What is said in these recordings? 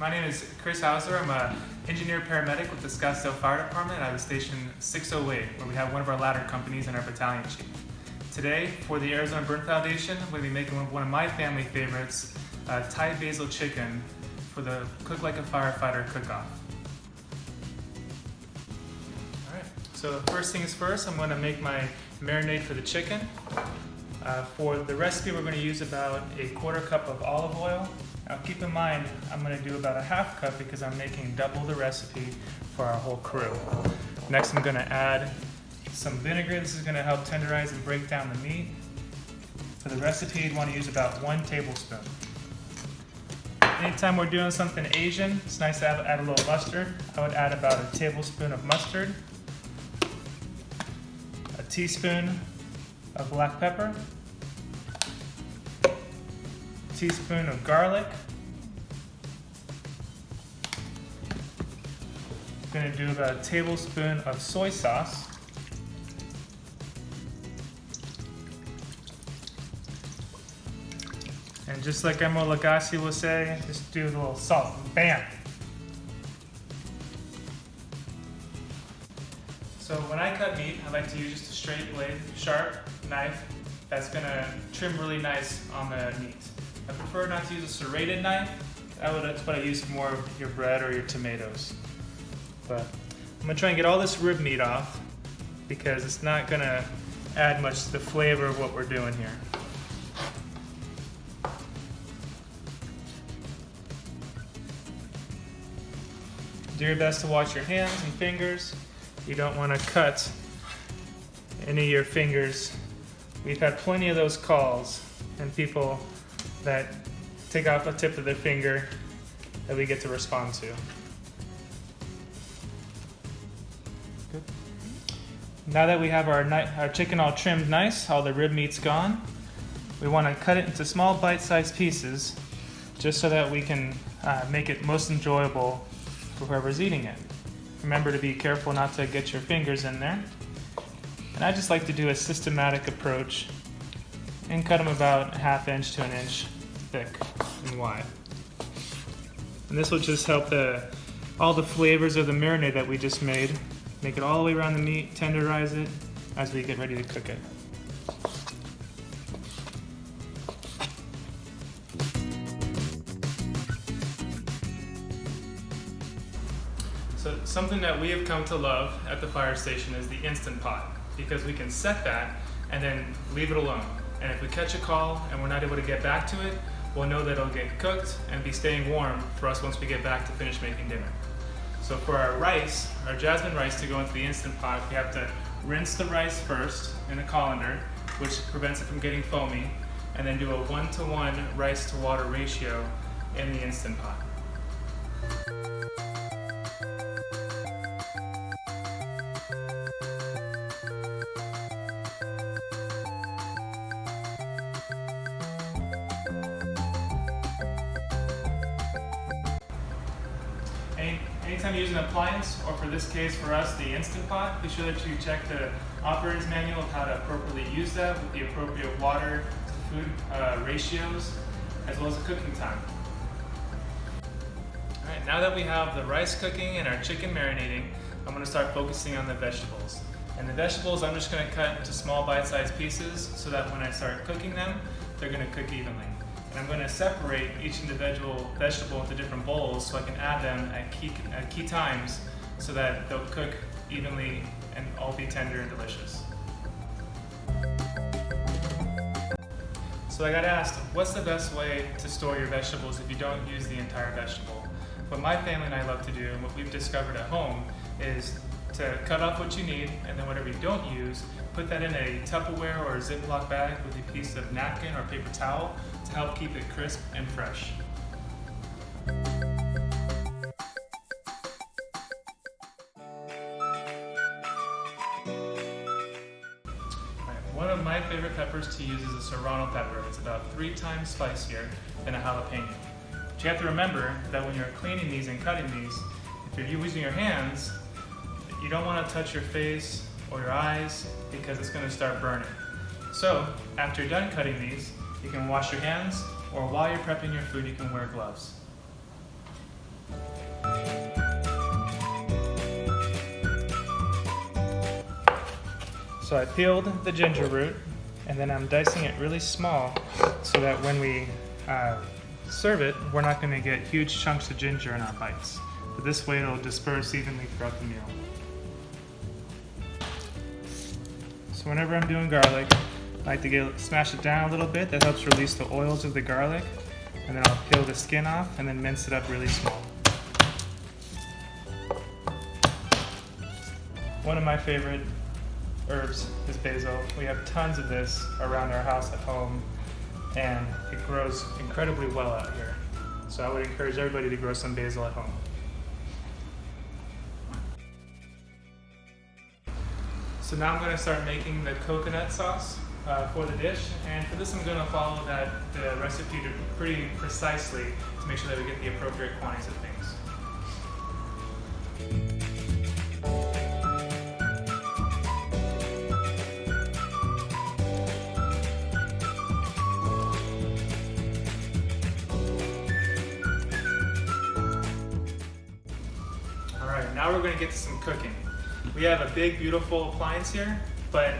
My name is Chris Hauser. I'm an engineer paramedic with the Scottsdale Fire Department. I was stationed 608, where we have one of our ladder companies and our battalion chief. Today, for the Arizona Burn Foundation, I'm going to be making one of my family favorites, Thai basil chicken for the Cook Like A Firefighter cook-off. Alright, so first things first, I'm going to make my marinade for the chicken. For the recipe, we're going to use about a quarter cup of olive oil. Now keep in mind, I'm going to do about a half cup because I'm making double the recipe for our whole crew. Next, I'm going to add some vinegar. This is going to help tenderize and break down the meat. For the recipe, you'd want to use about 1 tablespoon. Anytime we're doing something Asian, it's nice to add a little mustard. I would add about a tablespoon of mustard, a teaspoon of black pepper, a teaspoon of garlic. I'm going to do about a tablespoon of soy sauce. And just like Emeril Lagasse will say, just do a little salt. Bam! So when I cut meat, I like to use just a straight blade, sharp knife that's going to trim really nice on the meat. I prefer not to use a serrated knife. That's what I use for more of your bread or your tomatoes. But I'm going to try and get all this rib meat off because it's not going to add much to the flavor of what we're doing here. Do your best to wash your hands and fingers. You don't want to cut any of your fingers. We've had plenty of those calls and people that take off the tip of their finger that we get to respond to. Good. Now that we have our chicken all trimmed nice, all the rib meat's gone, we want to cut it into small bite-sized pieces just so that we can make it most enjoyable for whoever's eating it. Remember to be careful not to get your fingers in there. And I just like to do a systematic approach and cut them about 1/2 inch to 1 inch thick and wide. And this will just help all the flavors of the marinade that we just made, make it all the way around the meat, tenderize it as we get ready to cook it. So something that we have come to love at the fire station is the Instant Pot, because we can set that and then leave it alone. And if we catch a call and we're not able to get back to it, we'll know that it'll get cooked and be staying warm for us once we get back to finish making dinner. So for our rice, our Jasmine rice to go into the Instant Pot, we have to rinse the rice first in a colander, which prevents it from getting foamy, and then do a 1-to-1 rice to water ratio in the Instant Pot. Anytime you use an appliance, or for this case for us, the Instant Pot, be sure that you check the operator's manual of how to appropriately use that with the appropriate water to food ratios, as well as the cooking time. Alright, now that we have the rice cooking and our chicken marinating, I'm going to start focusing on the vegetables. And the vegetables I'm just going to cut into small bite-sized pieces so that when I start cooking them, they're going to cook evenly. And I'm going to separate each individual vegetable into different bowls so I can add them at key times so that they'll cook evenly and all be tender and delicious. So I got asked, what's the best way to store your vegetables if you don't use the entire vegetable? What my family and I love to do, and what we've discovered at home, is to cut off what you need, and then whatever you don't use, put that in a Tupperware or a Ziploc bag with a piece of napkin or paper towel to help keep it crisp and fresh. One of my favorite peppers to use is a serrano pepper. It's about 3 times spicier than a jalapeno. But you have to remember that when you're cleaning these and cutting these, if you're using your hands, you don't want to touch your face or your eyes because it's going to start burning. So after you're done cutting these, you can wash your hands, or while you're prepping your food, you can wear gloves. So I peeled the ginger root, and then I'm dicing it really small so that when we serve it, we're not going to get huge chunks of ginger in our bites. But this way it'll disperse evenly throughout the meal. So whenever I'm doing garlic, I like to smash it down a little bit. That helps release the oils of the garlic. And then I'll peel the skin off and then mince it up really small. One of my favorite herbs is basil. We have tons of this around our house at home, and it grows incredibly well out here. So I would encourage everybody to grow some basil at home. So now I'm going to start making the coconut sauce for the dish, and for this I'm going to follow the recipe pretty precisely to make sure that we get the appropriate quantities of things. Alright, now we're going to get to some cooking. We have a big, beautiful appliance here, but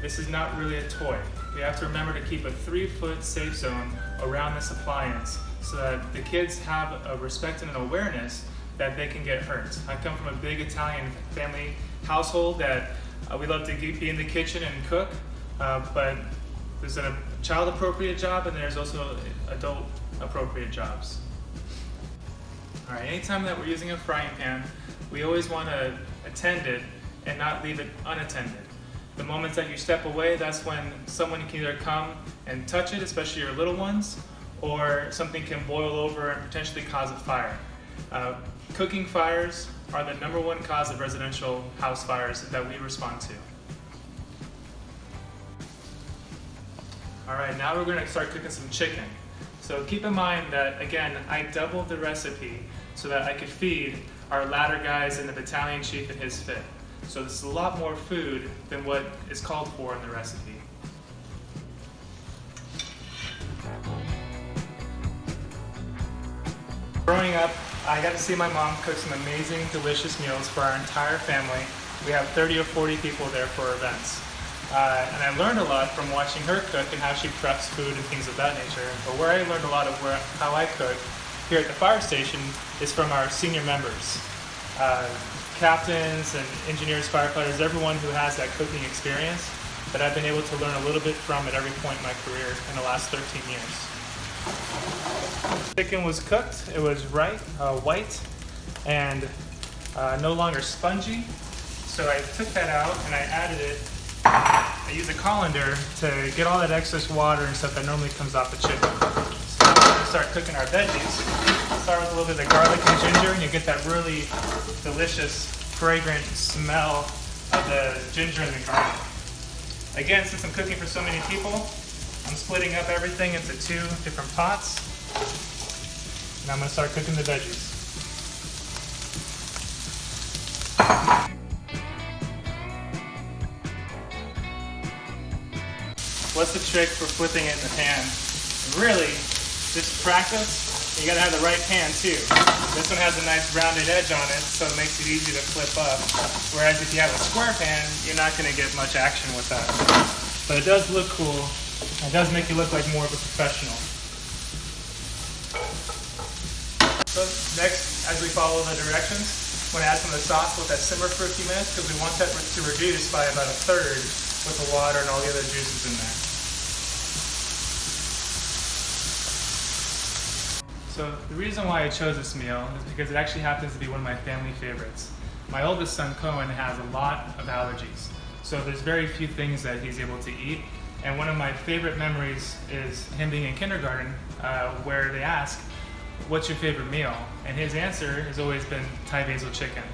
this is not really a toy. We have to remember to keep a 3-foot safe zone around this appliance so that the kids have a respect and an awareness that they can get hurt. I come from a big Italian family household that we love to be in the kitchen and cook, but there's a child-appropriate job and there's also adult-appropriate jobs. All right, anytime that we're using a frying pan, we always want to attend it and not leave it unattended. The moments that you step away, that's when someone can either come and touch it, especially your little ones, or something can boil over and potentially cause a fire. Cooking fires are the #1 cause of residential house fires that we respond to. All right, now we're going to start cooking some chicken. So keep in mind that, again, I doubled the recipe so that I could feed our ladder guys and the battalion chief and his fit. So this is a lot more food than what is called for in the recipe. Growing up, I got to see my mom cook some amazing, delicious meals for our entire family. We have 30 or 40 people there for events. And I learned a lot from watching her cook and how she preps food and things of that nature. But where I learned a lot of how I cook here at the fire station is from our senior members. Captains and engineers, firefighters, everyone who has that cooking experience that I've been able to learn a little bit from at every point in my career in the last 13 years. Chicken was cooked, it was white and no longer spongy. So I took that out and I added it. I use a colander to get all that excess water and stuff that normally comes off the chicken. So now we're going to start cooking our veggies. Start with a little bit of garlic and ginger, and you get that really delicious, fragrant smell of the ginger and the garlic. Again, since I'm cooking for so many people, I'm splitting up everything into 2 different pots. And I'm going to start cooking the veggies. What's the trick for flipping it in the pan? Really, just practice. You gotta have the right pan too. This one has a nice rounded edge on it, so it makes it easy to flip up. Whereas if you have a square pan, you're not gonna get much action with that. But it does look cool. It does make you look like more of a professional. So next, as we follow the directions, I'm gonna add some of the sauce, let that simmer for a few minutes because we want that to reduce by about 1/3 with the water and all the other juices in there. So the reason why I chose this meal is because it actually happens to be one of my family favorites. My oldest son, Cohen, has a lot of allergies. So there's very few things that he's able to eat. And one of my favorite memories is him being in kindergarten where they ask, what's your favorite meal? And his answer has always been Thai basil chicken.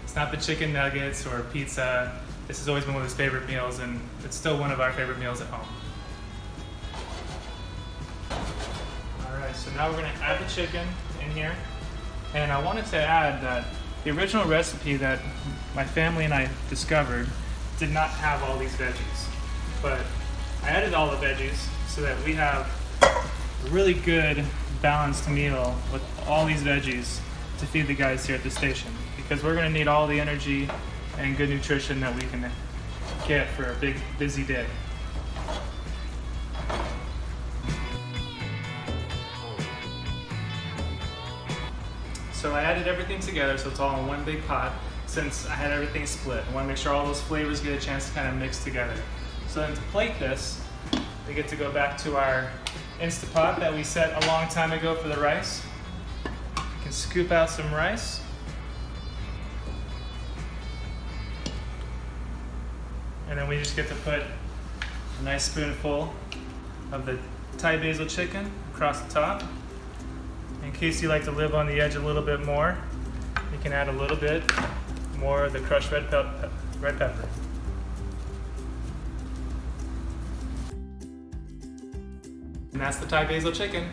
It's not the chicken nuggets or pizza. This has always been one of his favorite meals, and it's still one of our favorite meals at home. Alright, so now we're going to add the chicken in here. And I wanted to add that the original recipe that my family and I discovered did not have all these veggies. But I added all the veggies so that we have a really good balanced meal with all these veggies to feed the guys here at the station. Because we're going to need all the energy and good nutrition that we can kit for a big, busy day. So I added everything together so it's all in one big pot since I had everything split. I want to make sure all those flavors get a chance to kind of mix together. So then to plate this, we get to go back to our Instapot that we set a long time ago for the rice. You can scoop out some rice. And then we just get to put a nice spoonful of the Thai basil chicken across the top. In case you like to live on the edge a little bit more, you can add a little bit more of the crushed red pepper. And that's the Thai basil chicken.